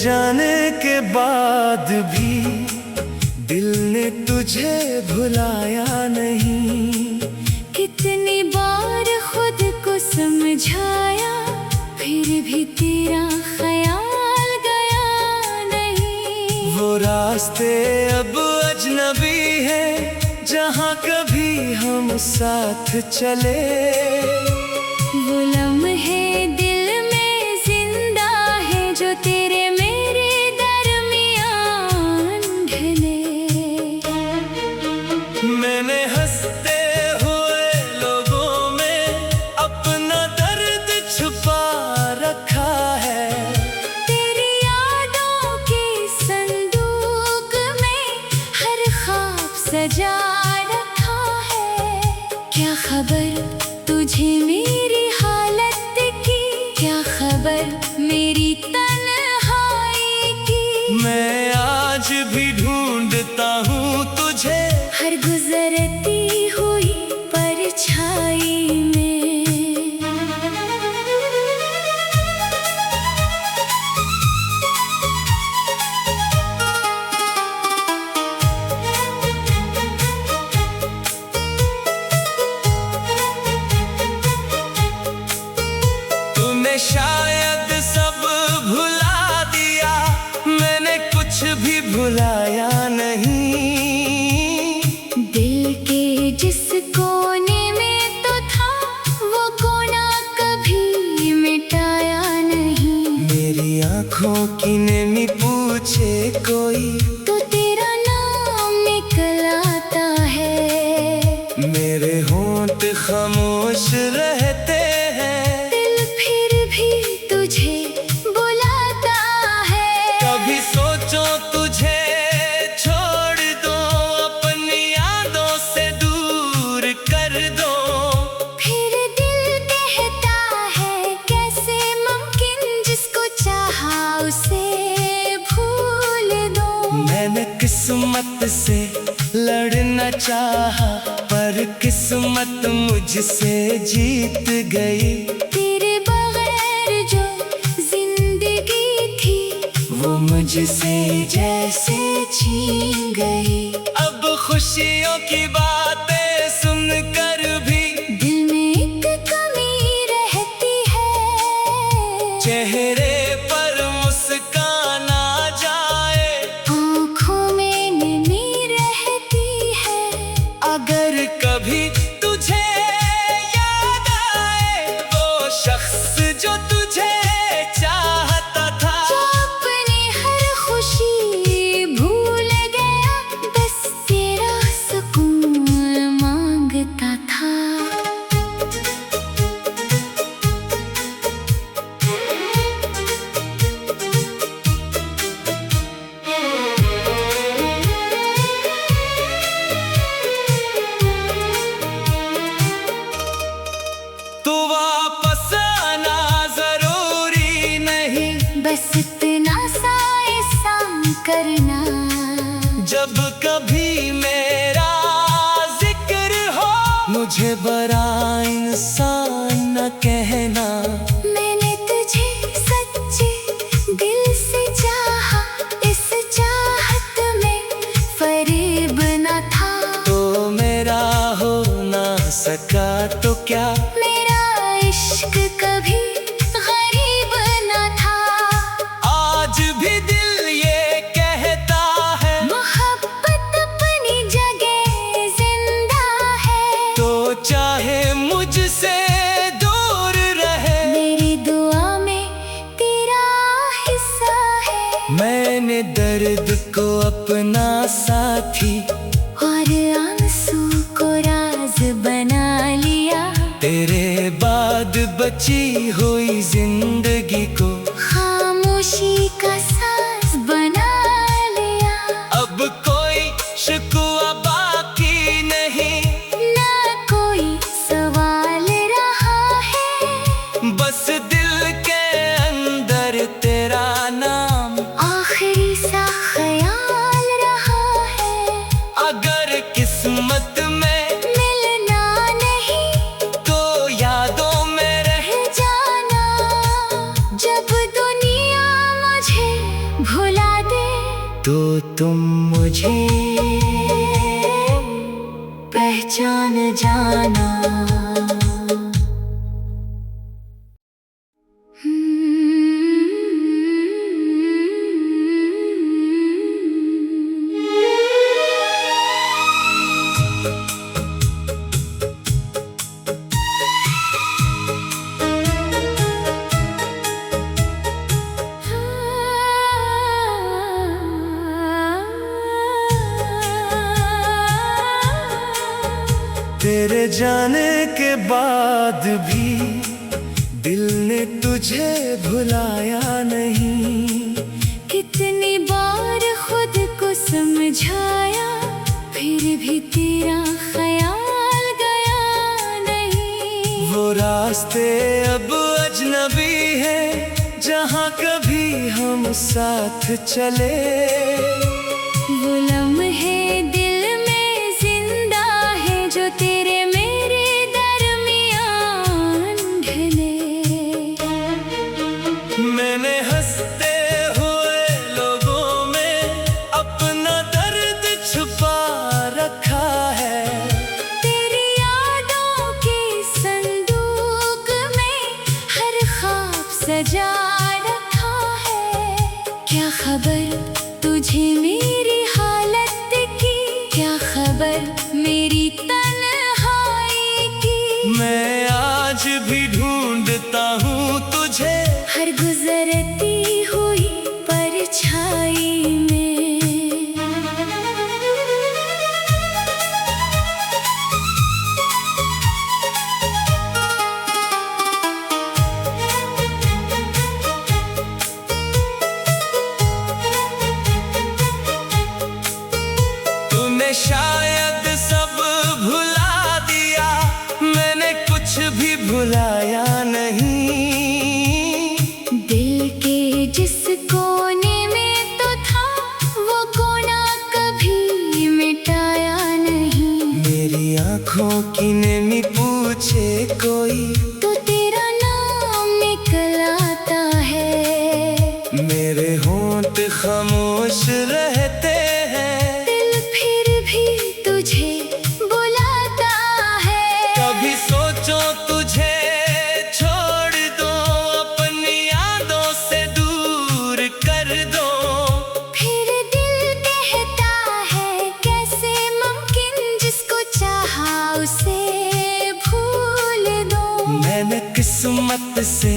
जाने के बाद भी दिल ने तुझे भुलाया नहीं। कितनी बार खुद को समझाया, फिर भी तेरा ख्याल गया नहीं। वो रास्ते अब अजनबी हैं जहाँ कभी हम साथ चले। वो लम्हे दिल में जिंदा है जो तेरे मेरे दरमियान ढले। मैंने हंसते हुए लोगों में अपना दर्द छुपा रखा है। तेरी यादों के संदूक में हर ख्वाब सजा रखा है। क्या खबर तुझे मेरी हालत की, क्या खबर मेरी तन्हाई की। मैं आज भी ढूंढता हूँ तुझे हर गुजरती हुई परछाई में। तूने शायद सब भुला दिया, मैंने कुछ भी भुलाया नहीं। दिल के जिस कोने में तो था, वो कोना कभी मिटाया नहीं। मेरी आँखों की नेमी पूछे कोई तो तेरा नाम निकल आता है। मेरे होंठ खामोश रहते हैं, दिल फिर भी तुझे बुलाता है। कभी सोचो तुझे छोड़ दो, अपनी यादों से दूर कर दो। फिर दिल कहता है कैसे मुमकिन, जिसको चाहा उसे भूल दो। मैंने किस्मत से लड़ना चाहा, पर किस्मत मुझसे जीत गई। तेरे बगैर जो जिंदगी थी, वो मुझसे जैसे छीन गई। अब खुशियों की बातें सुनकर भी दिल में एक कमी रहती है। चेहरे पर मुस्कान आ जाए, आँखों में नमी रहती है। अगर कभी तुझे याद आए वो शख्स जो तुझे चाहता था। जो अपनी हर खुशी भूल गया, बस तेरा सुकून मांगता था। तू वापस आना जरूरी नहीं, बस इतना सा एहसान करना। जब कभी मेरा जिक्र हो मुझे बड़ा इंसान न कहना। मैंने तुझे सच्चे दिल से चाहा, इस चाहत में फरेब न था। तो मेरा हो ना सका तो क्या, मेरा इश्क कभी गरीब न था। आज भी दिल ये कहता है मोहब्बत अपनी जगह जिंदा है। तो चाहे मुझसे दूर रहे, मेरी दुआ में तेरा हिस्सा है। मैंने दर्द को अपना साथी और आंसू को राज बना लिया। तेरे बाद बची हुई जिंदगी को खामोशी का साज बना लिया। अब कोई शिकवा बाकी नहीं, ना कोई सवाल रहा है। बस दिल के अंदर तेरा नाम आखिरी सा ख्याल रहा है। अगर किस्मत में मिलना नहीं तो यादों में रह जा। पहचान जाना। तेरे जाने के बाद भी दिल ने तुझे भुलाया नहीं। कितनी बार खुद को समझाया, फिर भी तेरा ख्याल गया नहीं। वो रास्ते अब अजनबी हैं जहाँ कभी हम साथ चले। वो लम्हे दिल में जिंदा है जो तेरे मेरे दरमियान ढले। मैंने हंसते हुए लोगों में अपना दर्द छुपा रखा है। तेरी यादों के संदूक में हर ख्वाब सजा रखा है। क्या खबर तुझे मेरी हालत की, क्या खबर मेरी तन्हाई की। मैं आज भी ढूंढता हूँ तुझे हर गुजरती हुई परछाई में। तूने शायद सब भुला दिया, मैंने कुछ भी भुलाया नहीं। दिल के जिस कोने में तो था, वो कोना कभी मिटाया नहीं। मेरी आँखों की नमी पूछे कोई तो तेरा नाम निकल आता है। मेरे होंठ खामोश रहते हैं, दिल फिर भी तुझे बुलाता है। कभी सोचो तुझे छोड़ दो, अपनी यादों से दूर कर दो। फिर दिल कहता है कैसे मुमकिन, जिसको चाहा उसे भूल दो। मैंने किस्मत से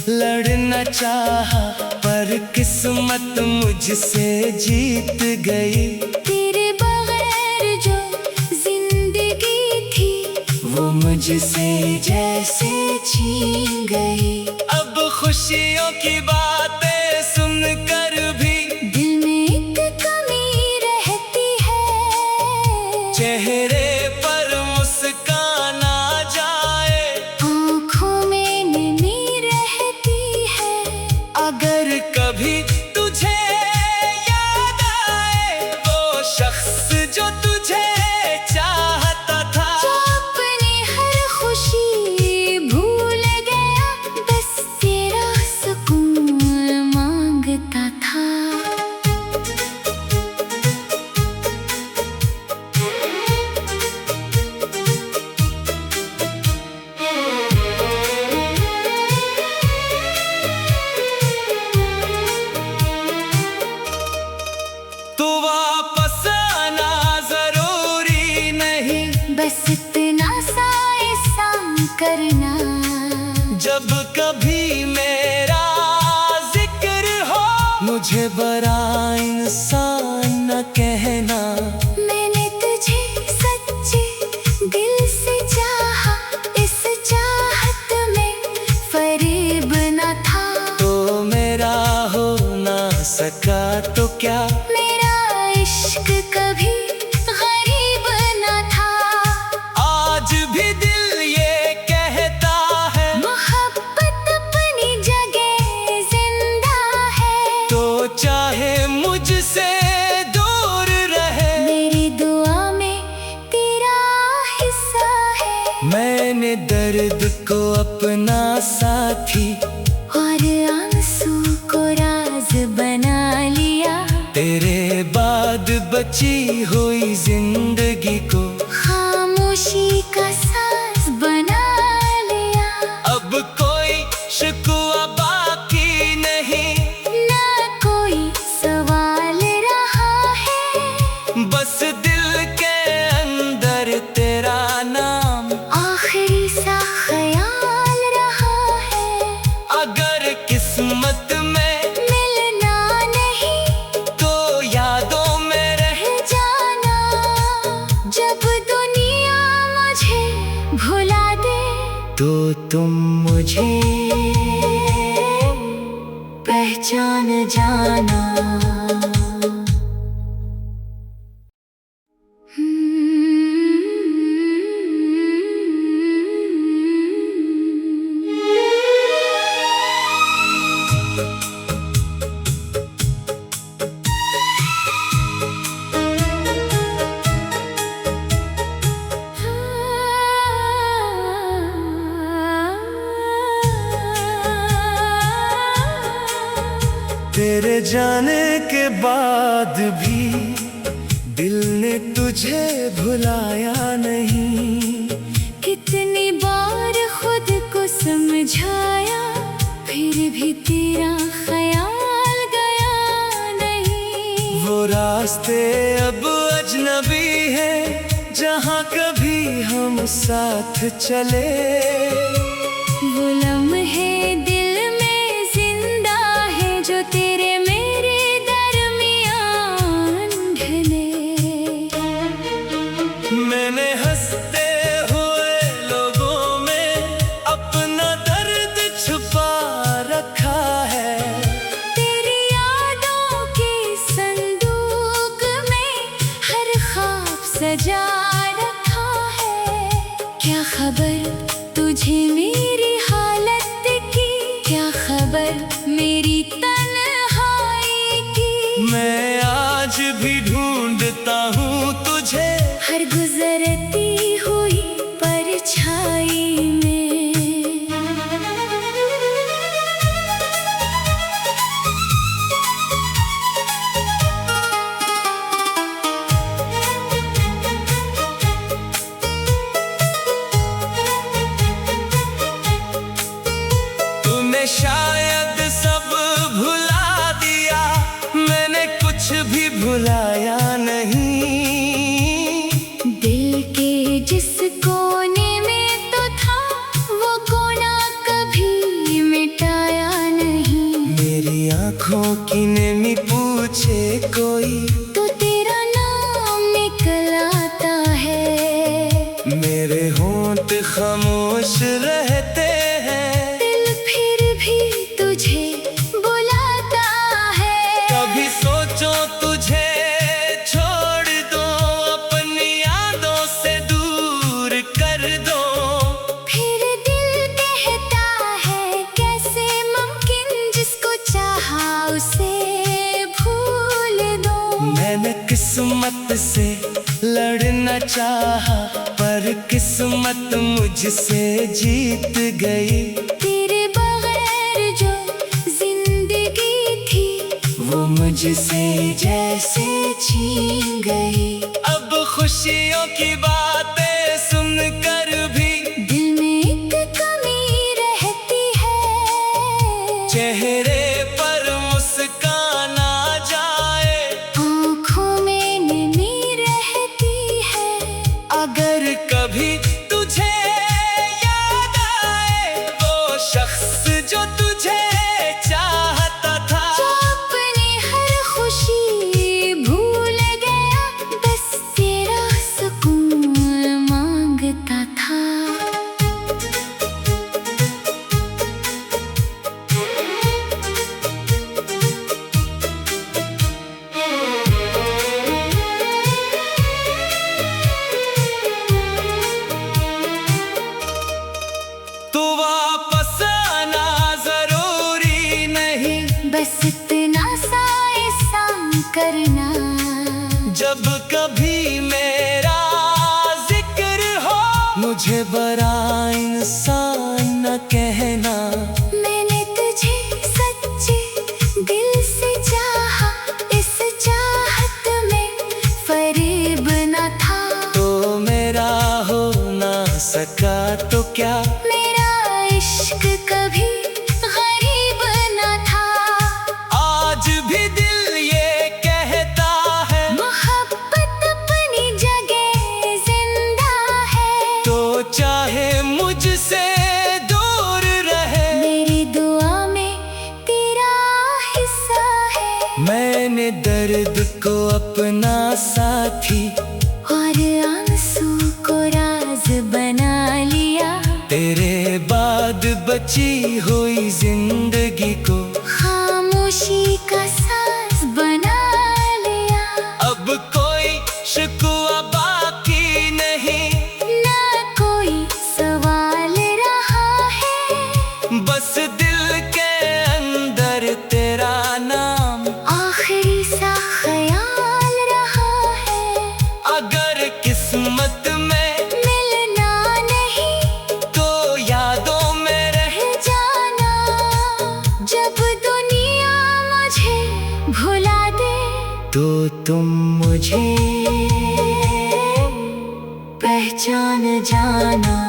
लड़ना चाहा, पर किस्मत मुझसे जीत गई। तेरे बगैर जो जिंदगी थी, वो मुझसे जैसे छीन गई। अब खुशियों की बातें सुनकर भी दिल में एक कमी रहती है। चेहरे पर मुस्कान आ जाए, आँखों में नमी रहती है। अगर कभी तुझे याद आए वो शख्स जो तुझे चाहता था। जो अपनी हर खुशी भूल गया, बस तेरा सुकून मांगता था। तू वापस आना जरूरी नहीं, बस इतना सा एहसान करना। जब कभी मेरा जिक्र हो मुझे बड़ा इंसान न कहना। मैंने तुझे सच्चे दिल से चाहा, इस चाहत में फरेब न था। तो मेरा हो ना सका तो क्या, मेरा इश्क कभी गरीब न था। आज भी दिल ये कहता है मोहब्बत अपनी जगह जिंदा है। तो चाहे मुझसे दूर रहे, मेरी दुआ में तेरा हिस्सा है। मैंने दर्द को अपना साथी और आंसू को राज बना लिया। तेरे बाद बची हुई जिंदगी को खामोशी का साज बना लिया। अब कोई शिकवा बाकी नहीं, ना कोई सवाल रहा है, बस दिल के अंदर तेरा नाम आखिरी सा ख्याल रहा है। अगर किस्मत में मिलना नहीं तो यादों में रह जाना, जब दुनिया मुझे भुला दे तो तुम मुझे पहचान जाना। तेरे जाने के बाद भी दिल ने तुझे भुलाया नहीं। कितनी बार खुद को समझाया, फिर भी तेरा ख्याल गया नहीं। वो रास्ते अब अजनबी हैं जहाँ कभी हम साथ चले। वो लम्हे दिल में जिंदा है जो तेरे मेरे दरमियान ढले। मैंने हंसते हुए लोगों में अपना दर्द छुपा रखा है। तेरी यादों के संदूक में हर ख्वाब सजा रखा है। क्या खबर तुझे मेरी हालत की, क्या खबर मेरी तन्हाई की। मैं आज भी ढूंढता हूँ तुझे हर गुजरती हुई परछाई में। तूने शायद सब भुला दिया, मैंने कुछ भी भुलाया नहीं। दिल के जिस कोने में तो था वो कोना कभी मिटाया नहीं। मेरी आँखों की नेमी पूछे कोई तो तेरा नाम निकल आता है। मेरे होंठ खामोश रहते हैं, दिल फिर भी तुझे बुलाता है। कभी सोचो तुझे छोड़ दो, अपनी यादों से दूर कर दो। फिर दिल कहता है कैसे मुमकिन, जिसको चाहा उसे भूल दो। मैंने किस्मत से लड़ना चाहा, पर किस्मत मुझसे जीत गई। तेरे बगैर जो जिंदगी थी वो मुझसे जैसे छीन गई। अब खुशियों की बातें सुनकर भी दिल में एक कमी रहती है। चेहरे पर मुस्कान आ जाए, आँखों में नमी रहती है। अगर कभी तुझे याद आए वो शख्स जो तुझे चाहता था। जो अपनी हर खुशी भूल गया, बस तेरा सुकून मांगता था। तू वापस आना जरूरी नहीं, बस इतना सा एहसान करना। जब कभी मेरा जिक्र हो मुझे बड़ा इंसान न कहना। मैंने तुझे सच्चे दिल से चाहा, इस चाहत में फर्क बची हुई जिंदगी को खामोशी का साज बना लिया। अब कोई शिकवा बाकी नहीं, ना कोई सवाल रहा है, बस दिल के अंदर तेरा नाम आखिरी सा ख्याल रहा है। अगर किस्मत में मिलना नहीं तो यादों में रह जाना, जब दुनिया मुझे भुला दे तो तुम मुझे पहचान जाना।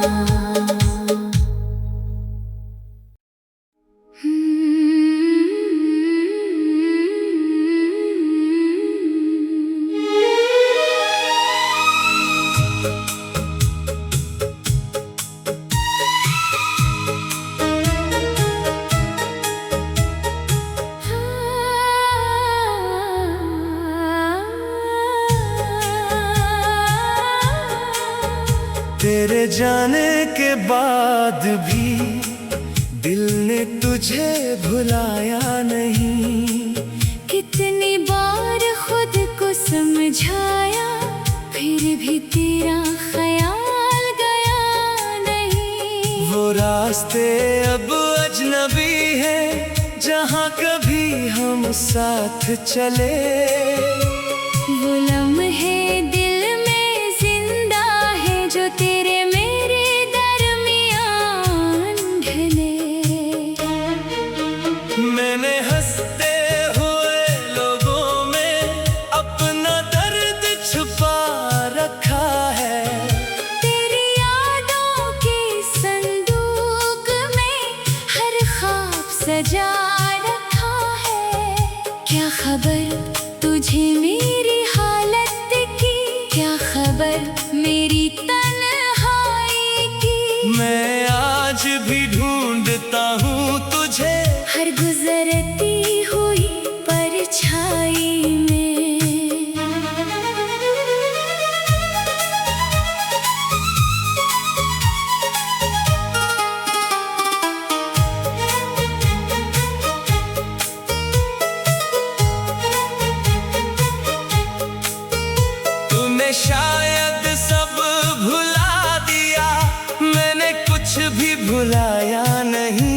तेरे जाने के बाद भी दिल ने तुझे भुलाया नहीं। कितनी बार खुद को समझाया, फिर भी तेरा ख्याल गया नहीं। वो रास्ते अब अजनबी हैं जहाँ कभी हम साथ चले। वो लम्हे दिल में जिंदा है जो तेरे मेरे दरमियान ढले। मैंने हंसते हुए लोगों में अपना दर्द छुपा रखा है। तेरी यादों के संदूक में हर ख्वाब सजा रखा है। क्या खबर तुझे मेरी हालत की, क्या खबर मेरी तन्हाई की। मैं आज भी ढूंढता हूँ तुझे हर गुजरती हुई परछाई में। तूने शायद सब भुला दिया, मैंने कुछ भी भुलाया नहीं।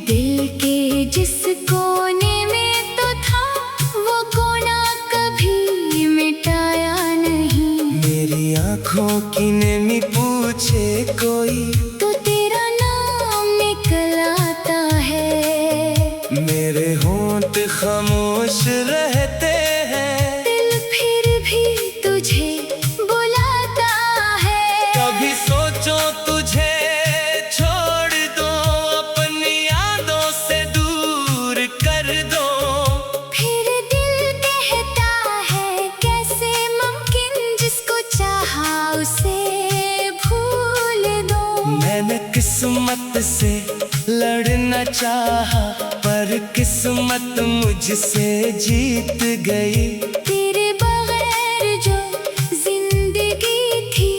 दिल के जिस कोने में तो था, वो कोना कभी मिटाया नहीं। मेरी आंखों की नेमी पूछे कोई तो तेरा नाम निकल आता है। मेरे होंठ खामोश रहते हैं, दिल फिर भी तुझे बुलाता है। कभी सोचो तुझे छोड़ दो, अपनी यादों से दूर कर दो। फिर दिल कहता है कैसे मुमकिन, जिसको चाहा उसे भूल दो। मैंने किस्मत से लड़ना चाहा, पर किस्मत मुझसे जीत गई। तेरे बगैर जो जिंदगी थी,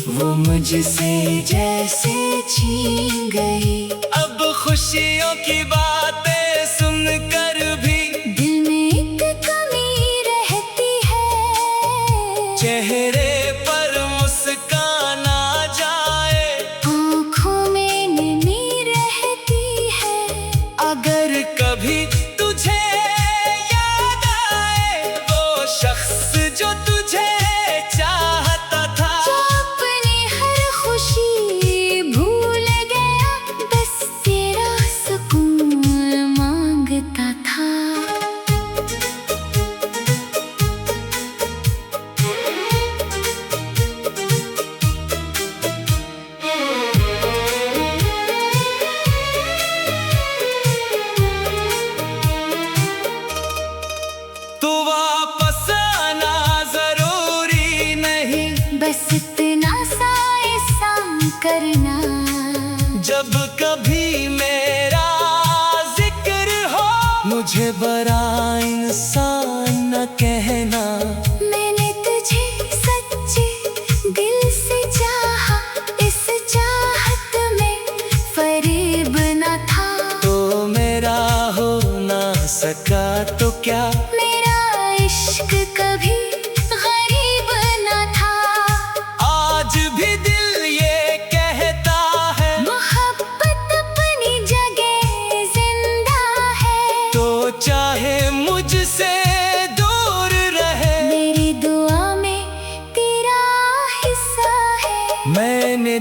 वो मुझसे जैसे छीन गई। अब खुशियों की बातें सुनकर भी दिल में एक कमी रहती है। चेहरे पर मुस्कान आ जाए, आँखों में नमी रहती है। अगर कभी तुझे याद आए वो शख्स जो तुझे चाहता था, जो अपनी हर खुशी भूल गया, बस तेरा सुकून मांगता था।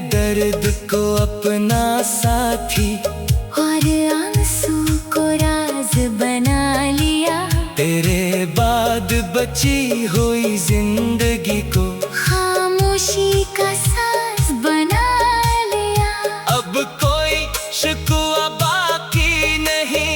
दर्द को अपना साथी और आंसू को राज बना लिया। तेरे बाद बची हुई जिंदगी को खामोशी का साज बना लिया। अब कोई शिकवा बाकी नहीं,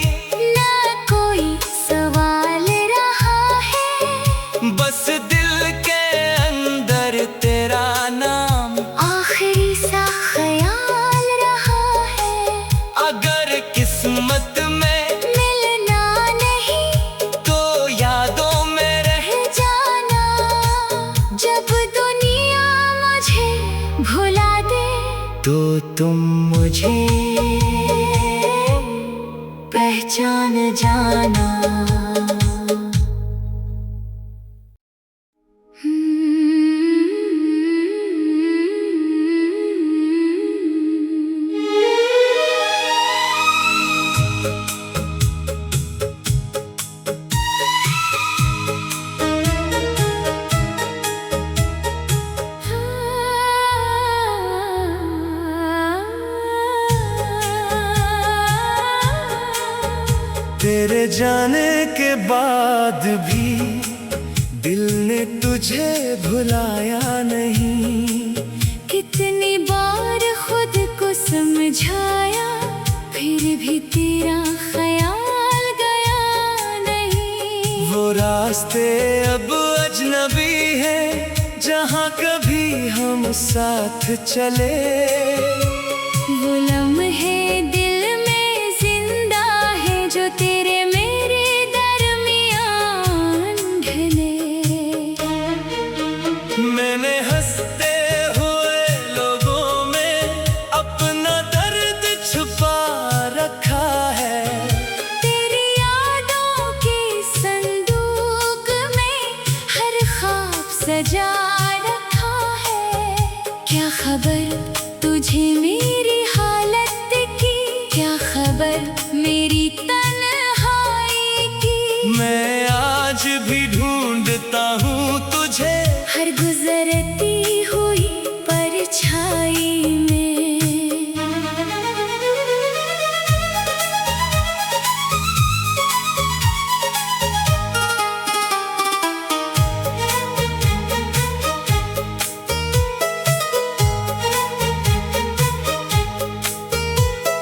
ना कोई सवाल रहा है, बस दिल के अंदर तेरा नाम आखिरी सा ख्याल रहा है। अगर किस्मत में मिलना नहीं तो यादों में रह जाना। जब दुनिया मुझे भुला दे तो तुम मुझे पहचान जाना। तेरे जाने के बाद भी दिल ने तुझे भुलाया नहीं। कितनी बार खुद को समझाया, फिर भी तेरा ख्याल गया नहीं। वो रास्ते अब अजनबी हैं जहाँ कभी हम साथ चले। वो लम्हे दिल में जिंदा है जो तेरे मेरे दरमियान ढले। मैंने हंसते हुए लोगों में अपना दर्द छुपा रखा है। तेरी यादों के संदूक में हर ख्वाब सजा रखा है। क्या खबर तुझे मेरी हालत की, क्या खबर मेरी तन्हाई की। मैं आज भी ढूंढता हूँ तुझे हर गुजरती हुई परछाई में।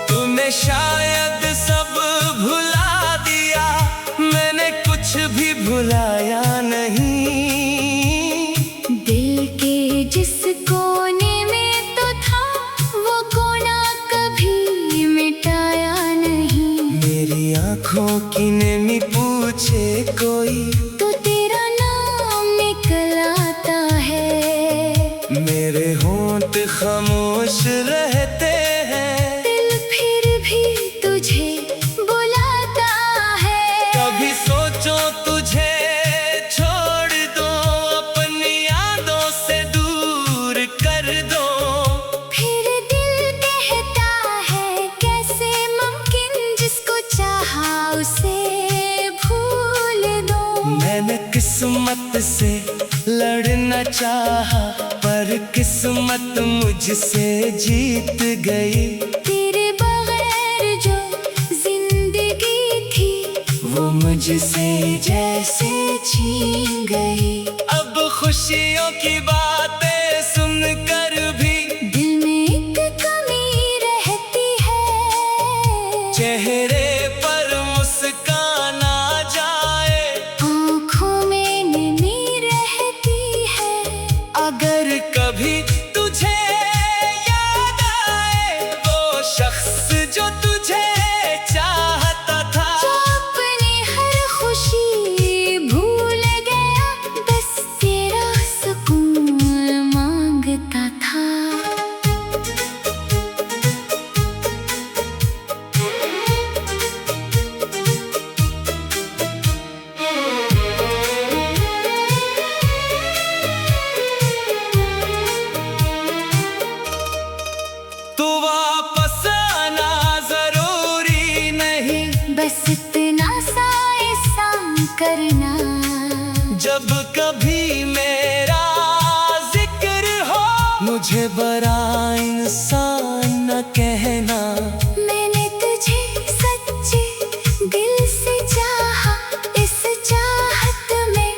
तूने शायद सब भुला दिया, मैंने कुछ भी भुलाया नहीं। दिल के जिस कोने में तो था वो कोना कभी मिटाया नहीं। मेरी आँखों की नेमी पूछे कोई तो तेरा नाम निकल आता है। मेरे होंठ खामोश रहते हैं, दिल फिर भी तुझे बुलाता है। कभी सोचो तुझे छोड़ दो, अपनी यादों से दूर कर दो। फिर दिल कहता है कैसे मुमकिन जिसको चाहा उसे भूल दो। मैंने किस्मत से लड़ना चाहा पर किस्मत मुझसे जीत गई। तेरे बगैर जो जिंदगी थी वो मुझसे जैसे छीन गई। अब खुशियों की बातें सुनकर भी दिल में एक कमी रहती है। चेहरे पर मुस्कान आ जाए, आँखों में नमी रहती है। अगर कभी तुझे याद आए वो शख्स जो तुझे चाहता था। जो अपनी हर खुशी भूल गया, बस तेरा सुकून मांगता था। तू वापस आना जरूरी नहीं, बस इतना सा एहसान करना। जब कभी मेरा जिक्र हो मुझे बराए इंसान न कहना। मैंने तुझे सच्चे दिल से चाहा, इस चाहत में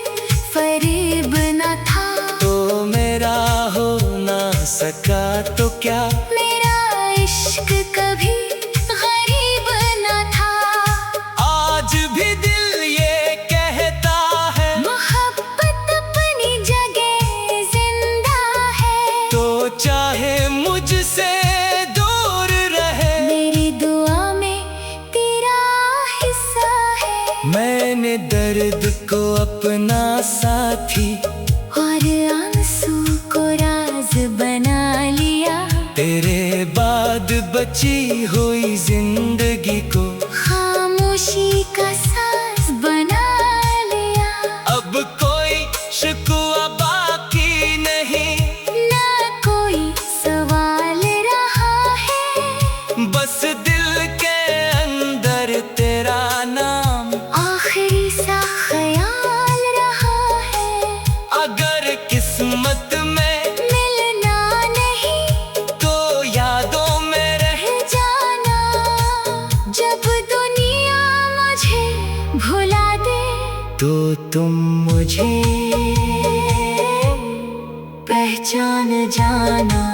फरेब न था। तो मेरा हो ना सका तो क्या, मेरा इश्क कभी गरीब न था। आज भी दिल ये कहता है, मोहब्बत अपनी जगह जिंदा है। तो चाहे मुझसे दूर रहे, मेरी दुआ में तेरा हिस्सा है। मैंने दर्द को अपना साथी और आंसू को राज बना लिया। तेरे बाद बची हुई जिंदगी को खामोशी का साज बना लिया। अब कोई शिकवा बाकी नहीं, ना कोई सवाल रहा है। बस दिल के अंदर तेरा नाम आखिरी सा ख्याल रहा है। अगर किस्मत में मिलना नहीं तो यादों में रह जाना। जब दुनिया मुझे भुला दे तो तुम मुझे पहचान जाना।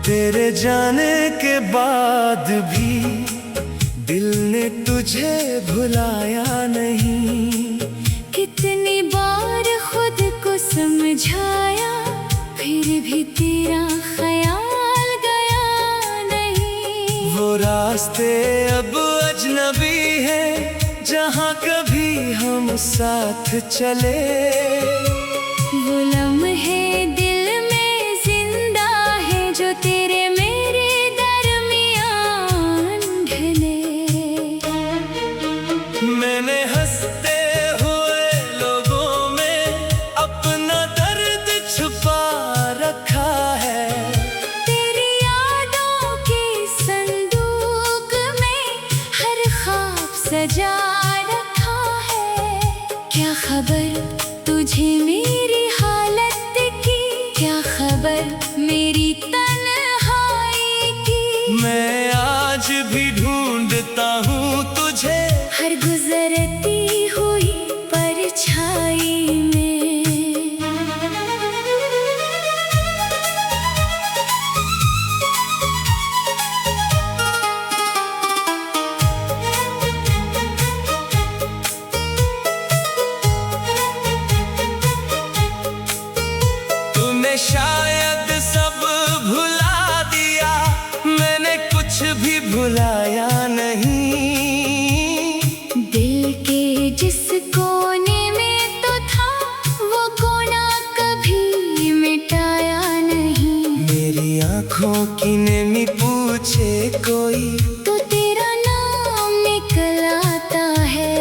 तेरे जाने के बाद भी दिल ने तुझे भुलाया नहीं। कितनी बार खुद को समझाया, फिर भी तेरा ख्याल गया नहीं। वो रास्ते अब अजनबी हैं जहाँ कभी हम साथ चले। वो लम्हे दिल में जिंदा है जो तेरे मेरे दरमियान ढले। मैंने हंसते हुए लोगों में अपना दर्द छुपा रखा है। तेरी यादों के संदूक में हर ख्वाब सजा रखा है। क्या खबर तुझे मेरी हालत की, क्या खबर मेरी तन्हाई की। मैं आज भी ढूंढता हूँ तुझे हर गुजरती हुई परछाई में। तूने शायद सब भुला दिया, मैंने कुछ भी भुलाया नहीं। दिल के जिस कोने में तो था, वो कोना कभी मिटाया नहीं। मेरी आंखों की नेमी पूछे कोई तो तेरा नाम निकल आता है।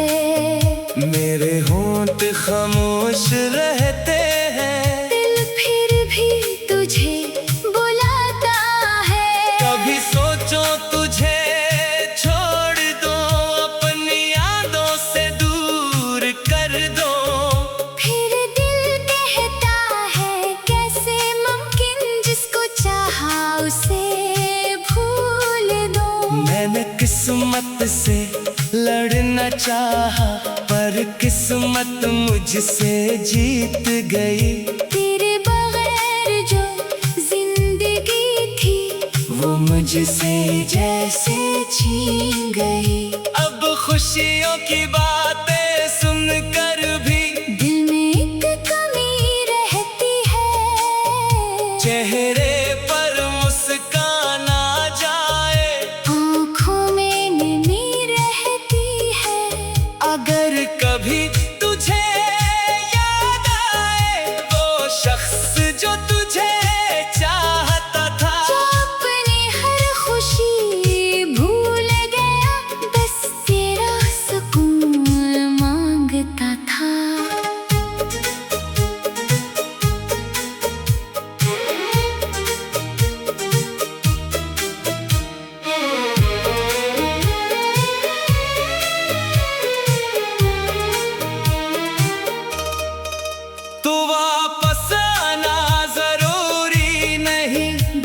मेरे होंठ खामोश रहते हैं, दिल फिर भी तुझे बुलाता है। कभी सोचो तुझे छोड़ दो, अपनी यादों से दूर कर दो। फिर दिल कहता है कैसे मुमकिन, जिसको चाहा उसे भूल दो। मैंने किस्मत से लड़ना चाहा, पर किस्मत मुझसे जीत गई। तेरे बगैर जो जिंदगी थी, वो मुझसे जैसे छीन गई। अब खुशियों की बातें सुनकर भी दिल में एक कमी रहती है। चेहरे पर मुस्कान आ जाए, आँखों में नमी रहती है। अगर कभी तुझे याद आए वो शख्स जो तुझे चाहता था। जो अपनी हर खुशी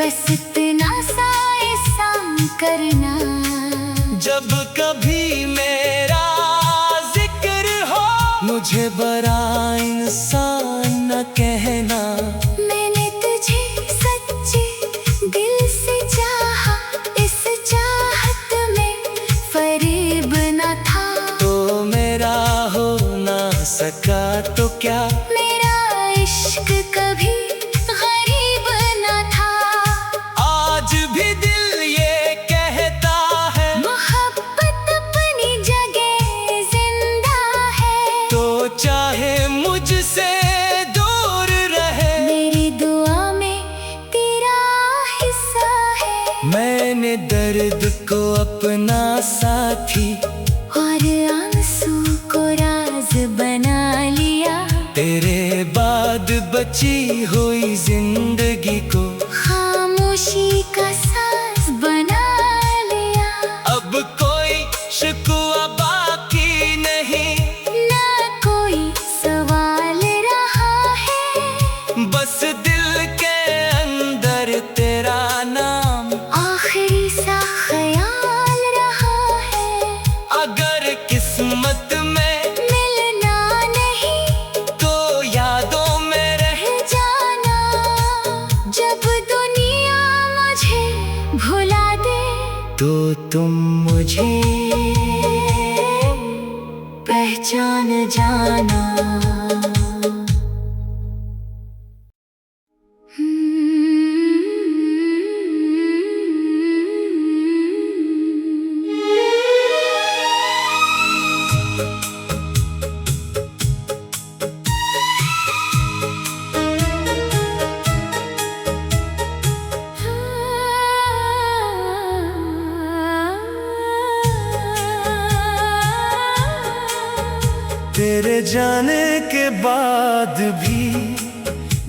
बस इतना सा एहसान करना। जब कभी मेरा जिक्र हो मुझे बड़ा इंसान न कहना। मैंने तुझे सच्चे दिल से चाहा, इस चाहत में फरेब न था। तो मेरा हो ना सका तो क्या, मेरा इश्क कभी गरीब न था। आज भी दिल ये कहता है मोहब्बत अपनी जगह जिंदा है। तो चाहे मुझसे दूर रहे, मेरी दुआ में तेरा हिस्सा है। मैंने दर्द को अपना साथी और आंसू को राज बना लिया। तेरे बाद बची हुई जिंदगी को खामोशी का साज बना लिया। अब कोई शिकवा बाकी नहीं, ना कोई सवाल रहा है। बस दिल के अंदर तेरा नाम आखिरी सा ख्याल रहा है। अगर किस्मत में मिलना नहीं तो यादों में रह जाना। जब दुनिया मुझे भुला दे तो तुम मुझे पहचान जाना। तेरे जाने के बाद भी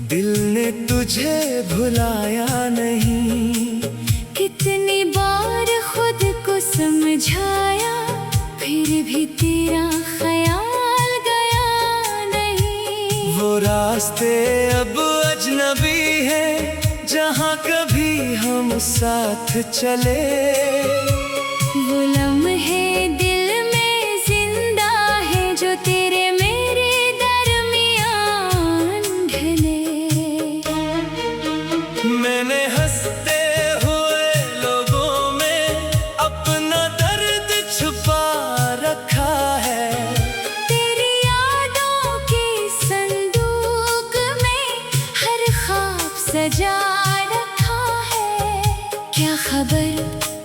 दिल ने तुझे भुलाया नहीं। कितनी बार खुद को समझाया, फिर भी तेरा ख्याल गया नहीं। वो रास्ते अब अजनबी हैं जहाँ कभी हम साथ चले। वो लम्हे दिल में जिंदा है जो तेरे मेरे दरमियान ढले। मैंने हंसते हुए लोगों में अपना दर्द छुपा रखा है। तेरी यादों के संदूक में हर ख्वाब सजा रखा है। क्या खबर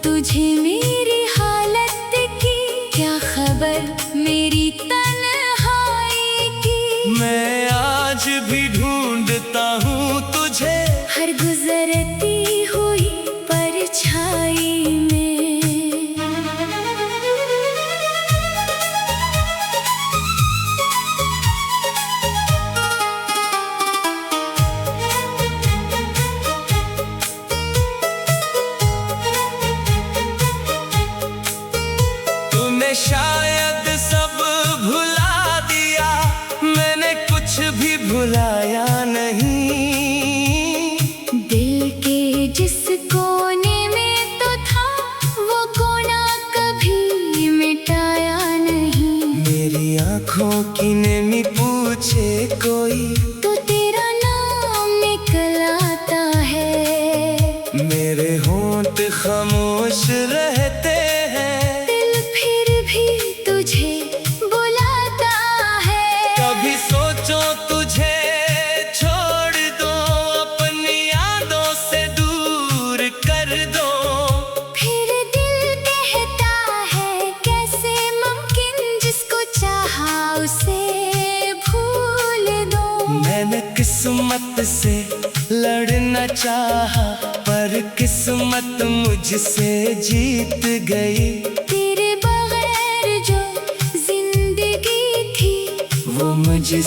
तुझे मेरी हालत की, क्या खबर मेरी तन्हाई की। मैं आज भी ढूंढता हूँ तुझे हर गुजरती हुई परछाई में। तूने शायद सब भुला दिया, मैंने कुछ भी भुलाया नहीं। दिल के जिस कोने में तो था वो कोना कभी मिटाया नहीं। मेरी आँखों की नेमी पूछे कोई तो तेरा नाम निकल आता है। मेरे होंठ खामोश रहते हैं, दिल फिर भी तुझे बुलाता है। कभी सोचो तुझे छोड़ दो, अपनी यादों से दूर कर दो। फिर दिल कहता है कैसे मुमकिन, जिसको चाहा उसे भूल दो। मैंने किस्मत से लड़ना चाहा पर किस्मत मुझसे जीत गई। तेरे बगैर जो जिंदगी थी वो मुझे